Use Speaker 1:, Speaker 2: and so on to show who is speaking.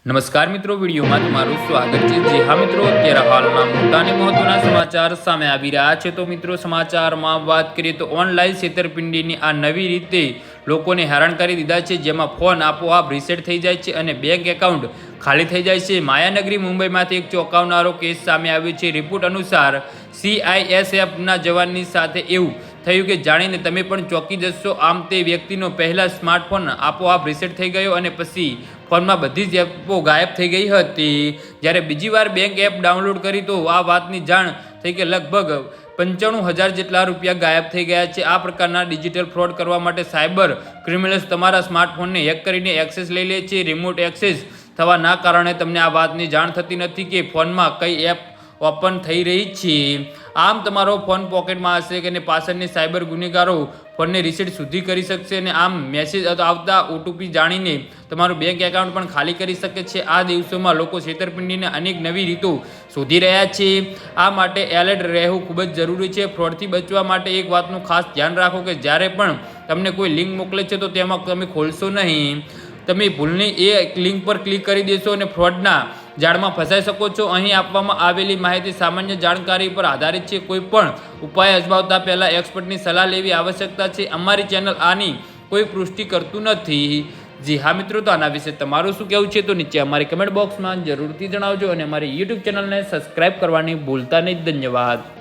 Speaker 1: નમસ્કાર મિત્રો, વિડીયોમાં તમારું સ્વાગત છે। જી હા મિત્રો, અત્યારે હાલના મોટા અને મહત્વના સમાચાર સામે આવી રહ્યા છે। તો મિત્રો, સમાચારમાં વાત કરીએ તો ઓનલાઈન છેતરપિંડીની આ નવી રીતે લોકોને હેરાન કરી દીધા છે, જેમાં ફોન આપોઆપ રીસેટ થઈ જાય છે અને બેંક એકાઉન્ટ ખાલી થઈ જાય છે। માયાનગરી મુંબઈમાંથી એક ચોંકાવનારો કેસ સામે આવ્યો છે। રિપોર્ટ અનુસાર CISFના જવાનની સાથે એવું થયું કે જાણીને તમે પણ ચોંકી જશો। આમ તે વ્યક્તિનો પહેલા સ્માર્ટફોન આપોઆપ રીસેટ થઈ ગયો અને પછી ફોનમાં બધી જ એપો ગાયબ થઈ ગઈ હતી। જ્યારે બીજી વાર બેંક એપ ડાઉનલોડ કરી તો આ વાતની જાણ થઈ કે લગભગ 95,000 જેટલા રૂપિયા ગાયબ થઈ ગયા છે। આ પ્રકારના ડિજિટલ ફ્રોડ કરવા માટે સાયબર ક્રિમિનલ્સ તમારા સ્માર્ટફોનને હેક કરીને એક્સેસ લઈ લે છે। રિમોટ એક્સેસ થવાના કારણે તમને આ વાતની જાણ થતી નથી કે ફોનમાં કઈ એપ ઓપન થઈ રહી છે। આમ તમારો ફોન પોકેટમાં હશે કે પાછળની સાયબર ગુનેગારો ફોનને રીસેટ સુધી કરી શકશે અને આમ મેસેજ આવતા OTP જાણીને તમારું બેંક એકાઉન્ટ પણ ખાલી કરી શકે છે। આ દિવસોમાં લોકો છેતરપિંડીને અનેક નવી રીતો શોધી રહ્યા છે। આ માટે એલર્ટ રહેવું ખૂબ જ જરૂરી છે। ફ્રોડથી બચવા માટે એક વાતનું ખાસ ધ્યાન રાખો કે જ્યારે પણ તમને કોઈ લિંક મોકલે છે તો તેમાં તમે ખોલશો નહીં। તમે ભૂલની એ લિંક પર ક્લિક કરી દેશો અને ફ્રોડના જાળમાં ફસાઈ શકો છો। અહીં આપવામાં આવેલી માહિતી સામાન્ય જાણકારી પર આધારિત છે। કોઈ પણ ઉપાય અજમાવતા પહેલા એક્સપર્ટની સલાહ લેવી આવશ્યકતા છે। અમારી ચેનલ આની કોઈ પુષ્ટિ કરતું નથી। જી હા મિત્રો, તો આના વિશે તમારું શું કહેવું છે તો નીચે અમારી કમેન્ટ બોક્સમાં જરૂરથી જણાવજો અને અમારી YouTube ચેનલને સબસ્ક્રાઇબ કરવાની ભૂલતા નહીં। ધન્યવાદ।